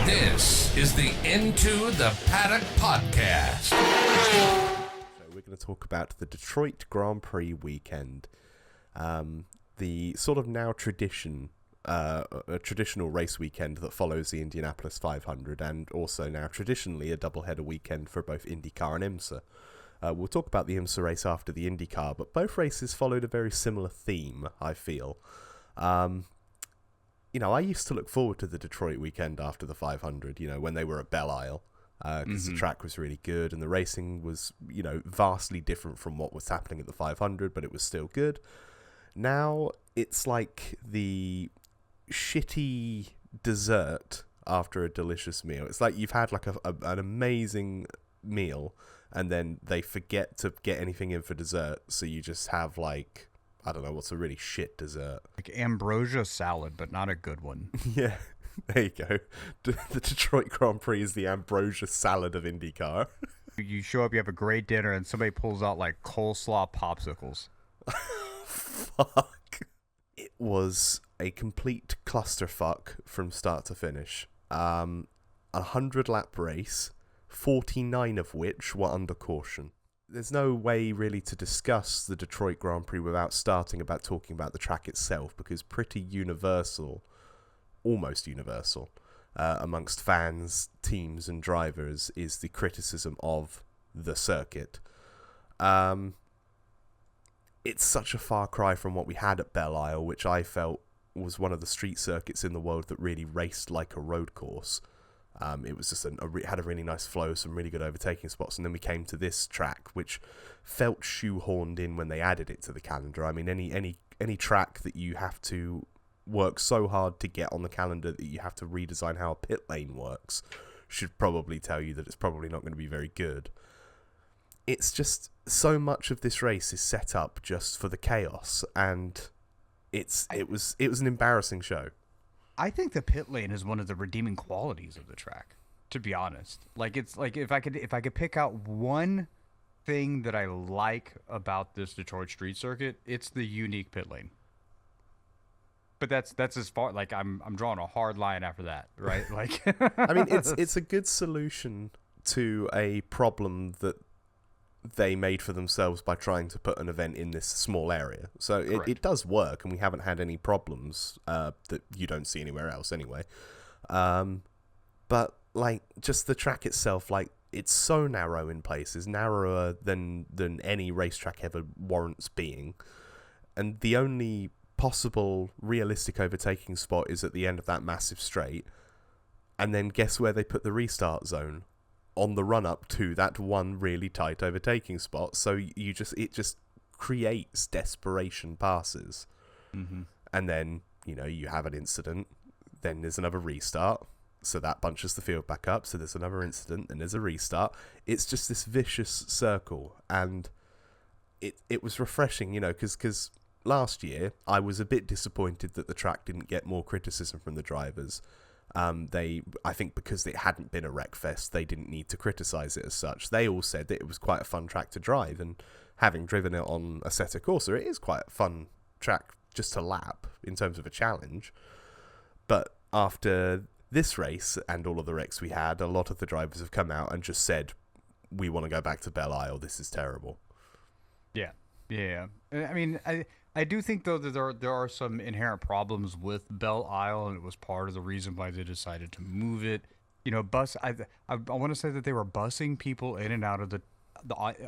This is the Into the Paddock podcast. So we're going to talk about the Detroit Grand Prix weekend. The sort of now a traditional race weekend that follows the Indianapolis 500, and also now traditionally a doubleheader weekend for both IndyCar and IMSA. We'll talk about the IMSA race after the IndyCar, but both races followed a very similar theme, I feel. I used to look forward to the Detroit weekend after the 500, when they were at Belle Isle, because the track was really good and the racing was, vastly different from what was happening at the 500, but it was still good. Now it's like the shitty dessert after a delicious meal. It's like you've had like an amazing meal and then they forget to get anything in for dessert, so you just have like, I don't know, what's a really shit dessert? Like ambrosia salad, but not a good one. Yeah, there you go. The Detroit Grand Prix is the ambrosia salad of IndyCar. You show up, you have a great dinner, and somebody pulls out like coleslaw popsicles. Fuck. It was a complete clusterfuck from start to finish. 100-lap race, 49 of which were under caution. There's no way really to discuss the Detroit Grand Prix without starting about talking about the track itself, because pretty universal, almost universal, amongst fans, teams and drivers is the criticism of the circuit. It's such a far cry from what we had at Belle Isle, which I felt was one of the street circuits in the world that really raced like a road course. It was just had a really nice flow, some really good overtaking spots, and then we came to this track, which felt shoehorned in when they added it to the calendar. I mean, any track that you have to work so hard to get on the calendar that you have to redesign how a pit lane works should probably tell you that it's probably not going to be very good. It's just so much of this race is set up just for the chaos, and it was an embarrassing show. I think the pit lane is one of the redeeming qualities of the track, to be honest. Like, it's like if I could pick out one thing that I like about this Detroit street circuit, it's the unique pit lane. But that's as far, like, I'm drawing a hard line after that, right? Like, I mean, it's a good solution to a problem that they made for themselves by trying to put an event in this small area. So it does work, and we haven't had any problems that you don't see anywhere else anyway. But like, just the track itself, like, it's so narrow in places, narrower than any racetrack ever warrants being. And the only possible realistic overtaking spot is at the end of that massive straight. And then guess where they put the restart zone? On the run-up to that one really tight overtaking spot. So it just creates desperation passes. Mm-hmm. And then, you have an incident, then there's another restart, so that bunches the field back up, so there's another incident, then there's a restart. It's just this vicious circle, and it was refreshing, because last year I was a bit disappointed that the track didn't get more criticism from the drivers. I think because it hadn't been a wreckfest, they didn't need to criticize it as such. They all said that it was quite a fun track to drive, and having driven it on Assetto Corsa, it is quite a fun track just to lap in terms of a challenge. But after this race and all of the wrecks we had, a lot of the drivers have come out and just said, we want to go back to Belle Isle, this is terrible. Yeah. I mean, I do think, though, that there are some inherent problems with Belle Isle, and it was part of the reason why they decided to move it. I want to say that they were busing people in and out of the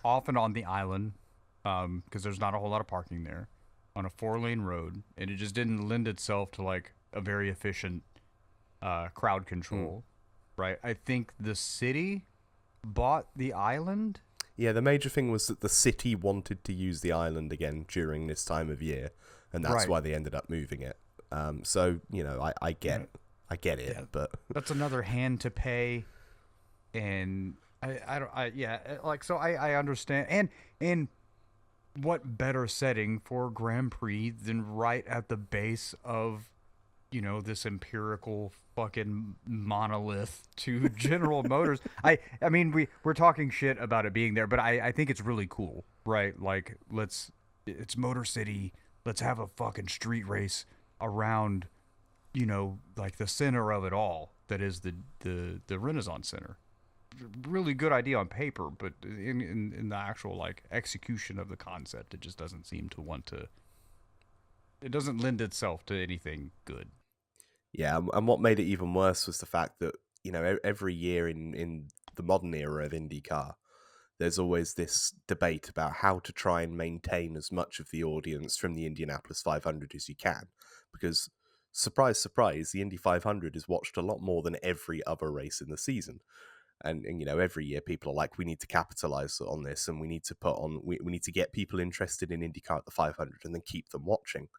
often on the island, because there's not a whole lot of parking there, on a 4-lane road, and it just didn't lend itself to like a very efficient crowd control, right? I think the city bought the island. Yeah, the major thing was that the city wanted to use the island again during this time of year, and that's why they ended up moving it. So, I get it, yeah, but that's another hand to pay, and I understand. And what better setting for Grand Prix than right at the base of, this empirical fucking monolith to General Motors. I mean, we're talking shit about it being there, but I think it's really cool, right? Like, it's Motor City. Let's have a fucking street race around, like the center of it all. that is the Renaissance Center. Really good idea on paper, but in the actual like execution of the concept, it just doesn't seem to want to. It doesn't lend itself to anything good. Yeah, and what made it even worse was the fact that, every year in the modern era of IndyCar, there's always this debate about how to try and maintain as much of the audience from the Indianapolis 500 as you can. Because, surprise, surprise, the Indy 500 is watched a lot more than every other race in the season. And every year people are like, we need to capitalize on this, and we need to we need to get people interested in IndyCar at the 500 and then keep them watching.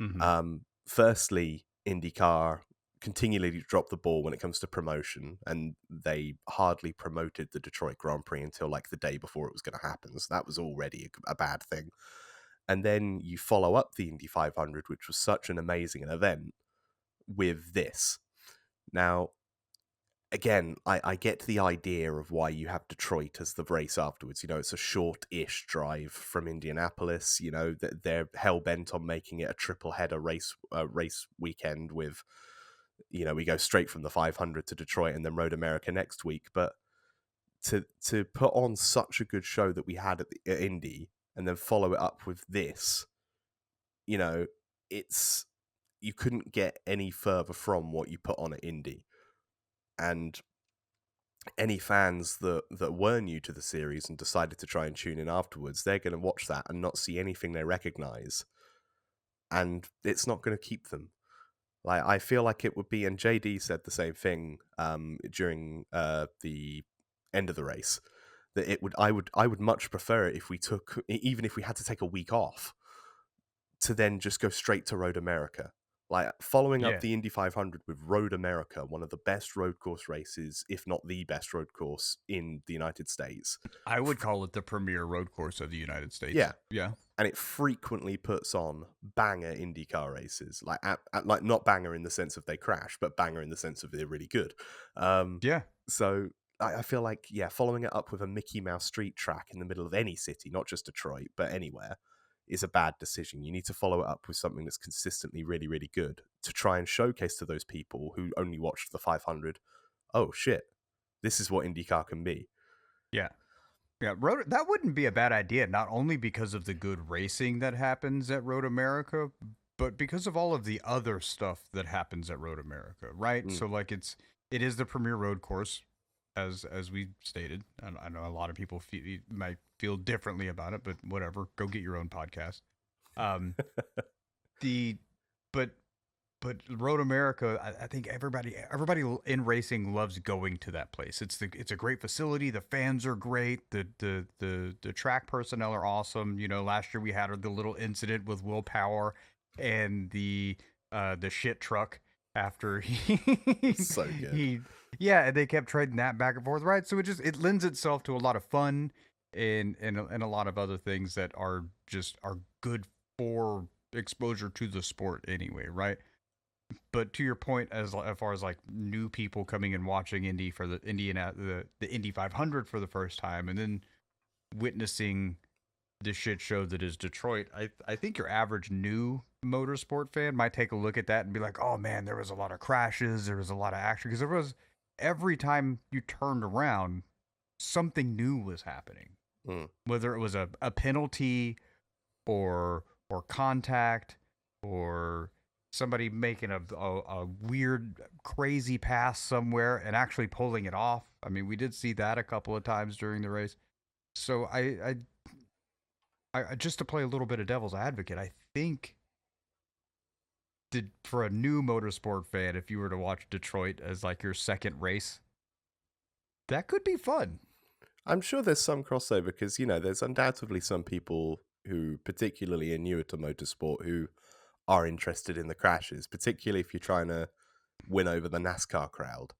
Mm-hmm. Firstly, IndyCar continually dropped the ball when it comes to promotion, and they hardly promoted the Detroit Grand Prix until like the day before it was going to happen. So that was already a bad thing. And then you follow up the Indy 500, which was such an amazing event, with this. Now, again, I get the idea of why you have Detroit as the race afterwards. It's a short-ish drive from Indianapolis. They're hell-bent on making it a triple-header race weekend with, we go straight from the 500 to Detroit and then Road America next week. But to put on such a good show that we had at Indy and then follow it up with this, it's you couldn't get any further from what you put on at Indy. And any fans that were new to the series and decided to try and tune in afterwards, they're going to watch that and not see anything they recognize, and it's not going to keep them. Like, I feel like it would be, and JD said the same thing during the end of the race, that I would much prefer it if we took, even if we had to take a week off, to then just go straight to Road America. Like, following up the Indy 500 with Road America, one of the best road course races, if not the best road course in the United States. I would call it the premier road course of the United States. Yeah. And it frequently puts on banger IndyCar races. Like, like not banger in the sense of they crash, but banger in the sense of they're really good. So I feel like, following it up with a Mickey Mouse street track in the middle of any city, not just Detroit, but anywhere, is a bad decision. You need to follow it up with something that's consistently really, really good to try and showcase to those people who only watched the 500, oh shit, this is what IndyCar can be. Yeah, that wouldn't be a bad idea, not only because of the good racing that happens at Road America, but because of all of the other stuff that happens at Road America, right? So like it is the premier road course, as we stated. I know a lot of people might feel differently about it, but whatever. Go get your own podcast. But Road America, I think everybody in racing loves going to that place. It's a great facility. The fans are great. The track personnel are awesome. Last year we had the little incident with Will Power and the shit truck after so good. They kept trading that back and forth, right? So it lends itself to a lot of fun and a lot of other things that are good for exposure to the sport anyway, right? But to your point, as far as like new people coming and watching Indy for the Indy 500 for the first time, and then witnessing the shit show that is Detroit, I think your average new motorsport fan might take a look at that and be like, oh man, there was a lot of crashes, there was a lot of action, because every time you turned around, something new was happening. Whether it was a penalty or contact or somebody making a weird, crazy pass somewhere and actually pulling it off. I mean, we did see that a couple of times during the race. So I just to play a little bit of devil's advocate, I think for a new motorsport fan, if you were to watch Detroit as like your second race, that could be fun. I'm sure there's some crossover because, there's undoubtedly some people who particularly are newer to motorsport who are interested in the crashes, particularly if you're trying to win over the NASCAR crowd.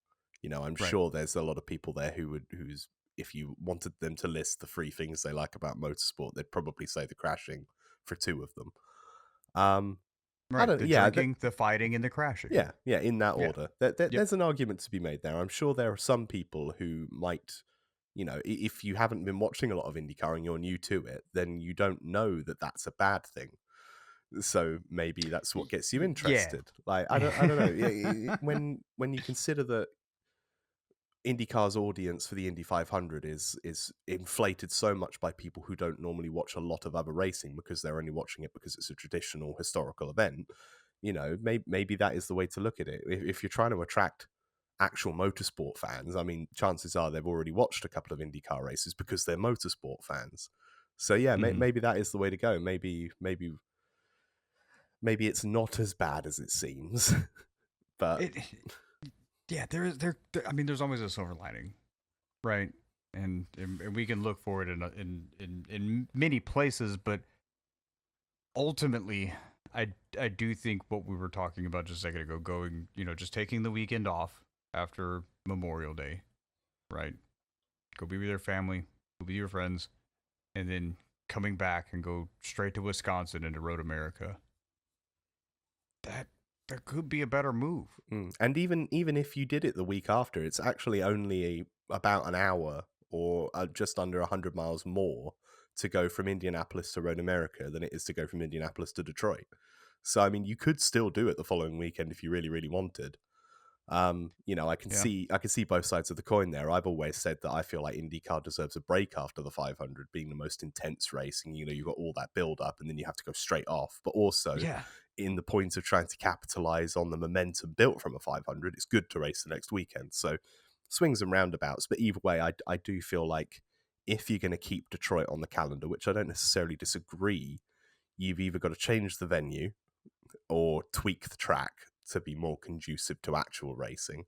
I'm sure there's a lot of people there who's if you wanted them to list the 3 things they like about motorsport, they'd probably say the crashing for 2 of them. Right, the drinking, the fighting, and the crashing. Yeah, in that order. There's an argument to be made there. I'm sure there are some people who might, if you haven't been watching a lot of IndyCar and you're new to it, then you don't know that that's a bad thing. So maybe that's what gets you Yeah. interested. Like I don't know. When you consider that IndyCar's audience for the Indy 500 is inflated so much by people who don't normally watch a lot of other racing because they're only watching it because it's a traditional historical event. You know, maybe that is the way to look at it. If you're trying to attract actual motorsport fans, I mean, chances are they've already watched a couple of IndyCar races because they're motorsport fans. So yeah, maybe that is the way to go. Maybe it's not as bad as it seems, but Yeah, I mean, there's always a silver lining, right? And we can look for it in many places, but ultimately, I do think what we were talking about just a second ago, going, just taking the weekend off after Memorial Day, right? Go be with your family, go be with your friends, and then coming back and go straight to Wisconsin and to Road America. That could be a better move. And even if you did it the week after, it's actually only about an hour or just under 100 miles more to go from Indianapolis to Road America than it is to go from Indianapolis to Detroit. So, I mean, you could still do it the following weekend if you really, really wanted. I can see both sides of the coin there. I've always said that I feel like IndyCar deserves a break after the 500 being the most intense racing. You've got all that build up and then you have to go straight off. But also, in the point of trying to capitalize on the momentum built from a 500, it's good to race the next weekend. So swings and roundabouts. But either way, I do feel like if you're going to keep Detroit on the calendar, which I don't necessarily disagree, you've either got to change the venue or tweak the track to be more conducive to actual racing,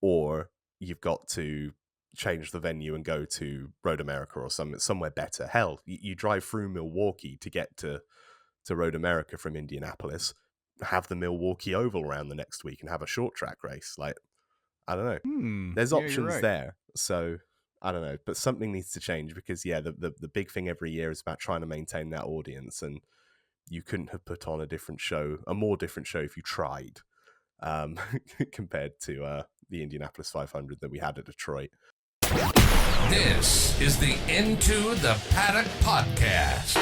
or you've got to change the venue and go to Road America or somewhere better. Hell, you drive through Milwaukee to get to Road America from Indianapolis, have the Milwaukee Oval around the next week and have a short track race. Like, I don't know. There's options there. So I don't know, but something needs to change because the big thing every year is about trying to maintain that audience, and you couldn't have put on a more different show if you tried, compared to the Indianapolis 500 that we had at Detroit. This is the Into the Paddock podcast.